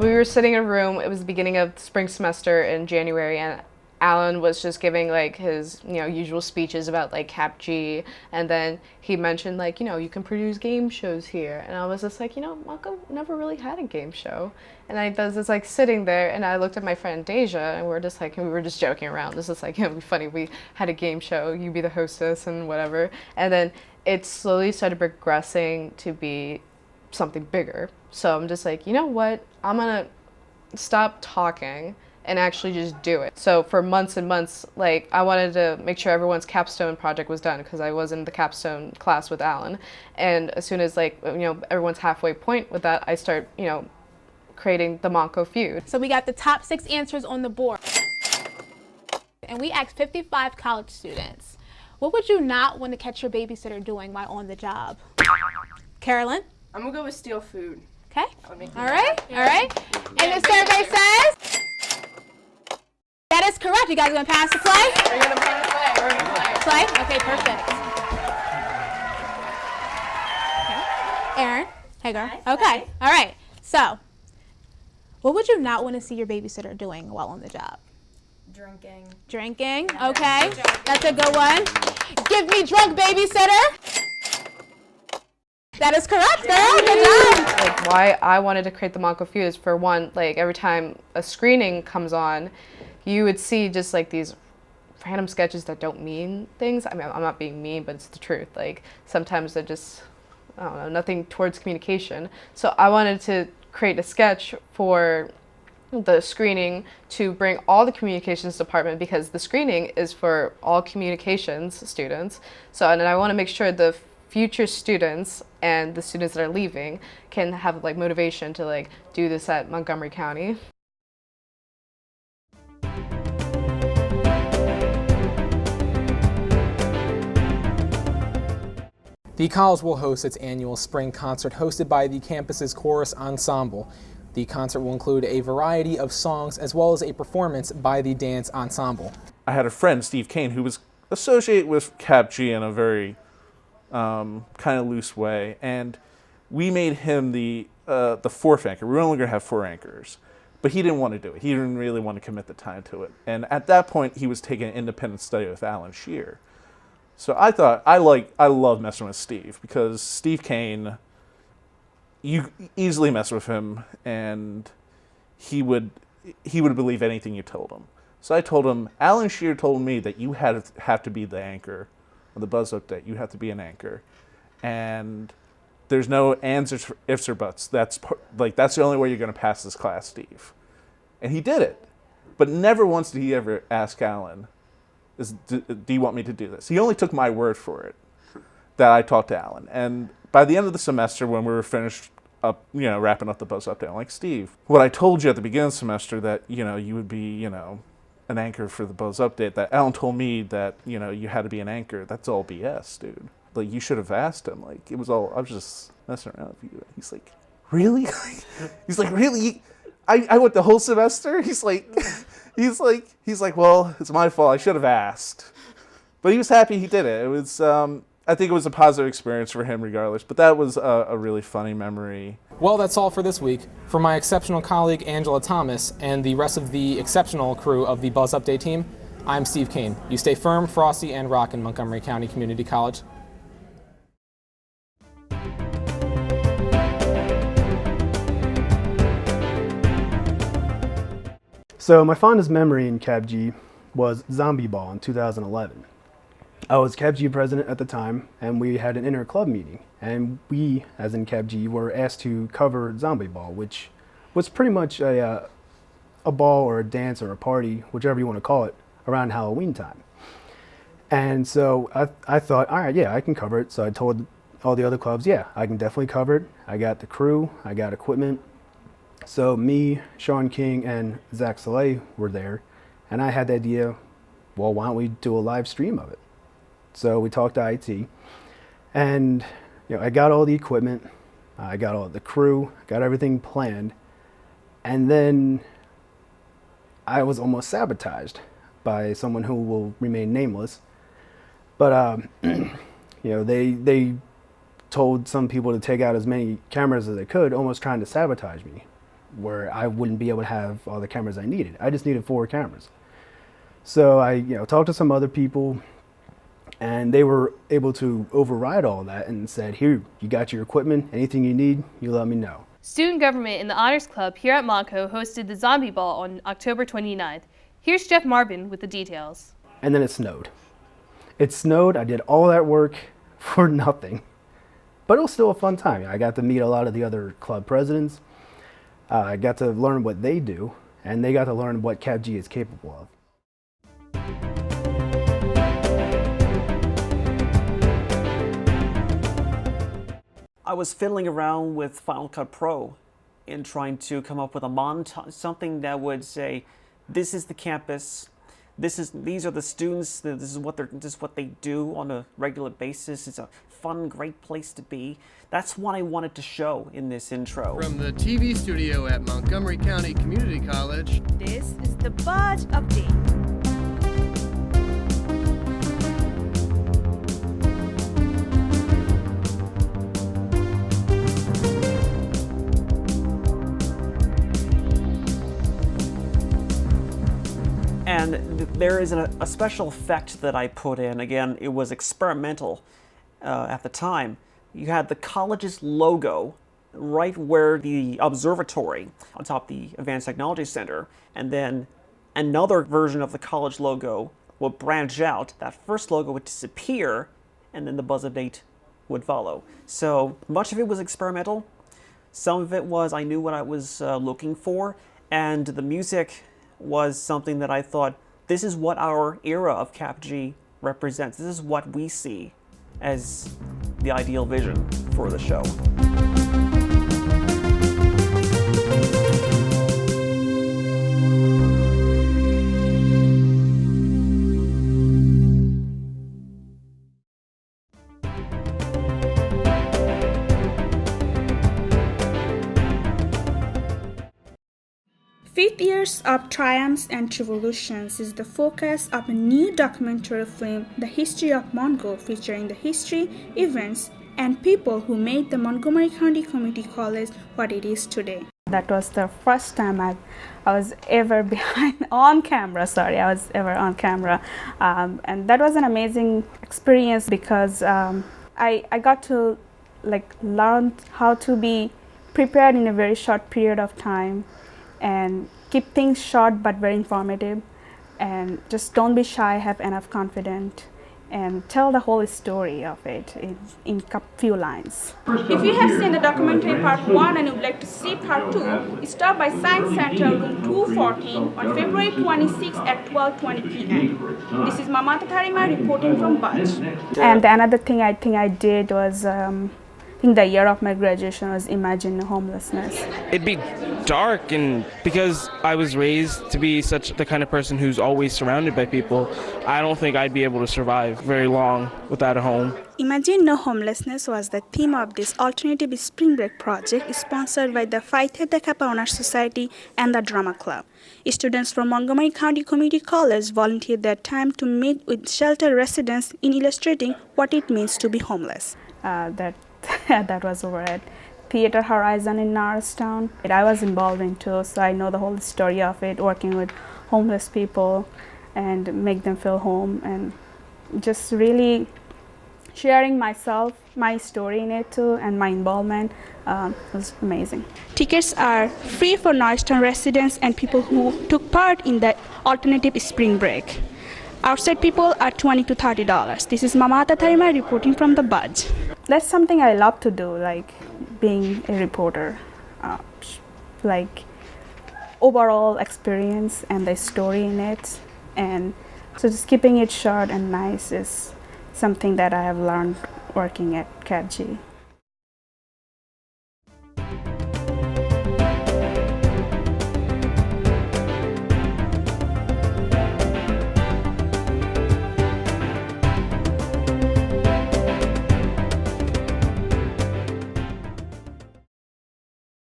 we were sitting in a room. It was the beginning of the spring semester in January, and Alan was just giving like his, usual speeches about like CAPG, and then he mentioned like, you can produce game shows here, and I was just like, Montco never really had a game show, and I was just like sitting there, and I looked at my friend Deja, and we were just joking around. This is like, it'd be funny if we had a game show, you be the hostess and whatever, and then it slowly started progressing to be something bigger. So I'm just like, you know what, I'm gonna stop talking and actually just do it. So for months and months, like I wanted to make sure everyone's capstone project was done because I was in the capstone class with Alan. And as soon as like, everyone's halfway point with that, I start, creating the Montco Feud. So we got the top 6 answers on the board. And we asked 55 college students, what would you not want to catch your babysitter doing while on the job? Carolyn? I'm gonna go with steal food. Okay. All right. And the survey says that is correct. You guys gonna pass the play? We're gonna play. Okay, perfect. Okay. Erin, hey girl. Okay. All right. So, what would you not want to see your babysitter doing while on the job? Drinking. Okay. That's a good one. Give me drunk babysitter. That is correct, girl. Good job. Like why I wanted to create the Montco Feud is, for one, like every time a screening comes on, you would see just like these random sketches that don't mean things. I mean, I'm not being mean, but it's the truth. Like sometimes they're just, I don't know, nothing towards communication. So I wanted to create a sketch for the screening to bring all the communications department, because the screening is for all communications students. So, and I want to make sure the future students and the students that are leaving can have like motivation to like do this at Montgomery County. The college will host its annual spring concert hosted by the campus's chorus ensemble. The concert will include a variety of songs as well as a performance by the dance ensemble. I had a friend, Steve Kane, who was associated with CAPG in a very kind of loose way, and we made him the 4th anchor. We were only going to have 4 anchors, but he didn't want to do it. He didn't really want to commit the time to it. And at that point, he was taking an independent study with Alan Shear. So I thought, I love messing with Steve, because Steve Kane, you easily mess with him, and he would believe anything you told him. So I told him, Alan Shear told me that you have to be the anchor of the Buzz Update. You have to be an anchor, and there's no answers for ifs or buts. That's the only way you're going to pass this class, Steve. And he did it, but never once did he ever ask Alan, do you want me to do this? He only took my word for it that I talked to Alan. And by the end of the semester, when we were finished up, wrapping up the Buzz Update, I'm like, Steve, what I told you at the beginning of the semester that, you would be, an anchor for the Buzz Update, that Alan told me that, you had to be an anchor, that's all BS, dude. Like, you should have asked him. Like, I was just messing around with you. He's like, really? He's like, really? I went the whole semester? He's like, well, it's my fault. I should have asked. But he was happy he did it. It was, I think it was a positive experience for him regardless. But that was a really funny memory. Well, that's all for this week. For my exceptional colleague Angela Thomas and the rest of the exceptional crew of the Buzz Update team, I'm Steve Kane. You stay firm, frosty, and rock in Montgomery County Community College. So my fondest memory in CAPG was Zombie Ball in 2011. I was CAPG president at the time, and we had an inter-club meeting, and we, as in CAPG, were asked to cover Zombie Ball, which was pretty much a ball or a dance or a party, whichever you want to call it, around Halloween time. And so I thought, all right, yeah, I can cover it. So I told all the other clubs, yeah, I can definitely cover it. I got the crew, I got equipment. So me, Sean King, and Zach Soleil were there, and I had the idea, well, why don't we do a live stream of it? So we talked to IT, and I got all the equipment, I got all the crew, got everything planned, and then I was almost sabotaged by someone who will remain nameless. But they told some people to take out as many cameras as they could, almost trying to sabotage me. where I wouldn't be able to have all the cameras I needed. I just needed 4 cameras. So I talked to some other people, and they were able to override all that and said, here, you got your equipment, anything you need, you let me know. Student government in the Honors Club here at Montco hosted the Zombie Ball on October 29th. Here's Jeff Marvin with the details. And then it snowed. It snowed, I did all that work for nothing. But it was still a fun time. I got to meet a lot of the other club presidents. I got to learn what they do, and they got to learn what CAPG is capable of. I was fiddling around with Final Cut Pro and trying to come up with a montage, something that would say, this is the campus, these are the students, this is what they do on a regular basis. It's a fun, great place to be. That's what I wanted to show in this intro. From the TV studio at Montgomery County Community College, This is the Buzz Update. And there is a special effect that I put in. Again, it was experimental at the time. You had the college's logo right where the observatory on top of the Advanced Technology Center, and then another version of the college logo would branch out. That first logo would disappear, and then the Buzz Update would follow. So much of it was experimental. Some of it was I knew what I was looking for, and the music was something that I thought, this is what our era of CAPG represents. This is what we see as the ideal vision for the show. Fifth Years of Triumphs and Revolutions is the focus of a new documentary film, The History of Montco, featuring the history, events, and people who made the Montgomery County Community College what it is today. That was the first time I was ever on camera, and that was an amazing experience because I got to learn how to be prepared in a very short period of time and keep things short but very informative, and just don't be shy, have enough confidence, and tell the whole story of it in a few lines. If you have seen the documentary part 1 and you would like to see part 2, stop by Science Center room 214 on February 26 at 12:20 p.m. This is Mamata Tharima reporting from Buzz. And another thing I think I did was I think the year of my graduation was Imagine Homelessness. It'd be dark, and because I was raised to be such the kind of person who's always surrounded by people, I don't think I'd be able to survive very long without a home. Imagine No Homelessness was the theme of this alternative spring break project sponsored by the Phi Theta Kappa Honor Society and the Drama Club. Students from Montgomery County Community College volunteered their time to meet with shelter residents in illustrating what it means to be homeless. That was over at Theater Horizon in Norristown. I was involved in too, so I know the whole story of it, working with homeless people and make them feel home, and just really sharing myself, my story in it too, and my involvement was amazing. Tickets are free for Norristown residents and people who took part in the alternative spring break. Outside people are $20 to $30. This is Mamata Tharima reporting from the Buzz. That's something I love to do, like being a reporter. Like overall experience and the story in it. And so just keeping it short and nice is something that I have learned working at CAPG.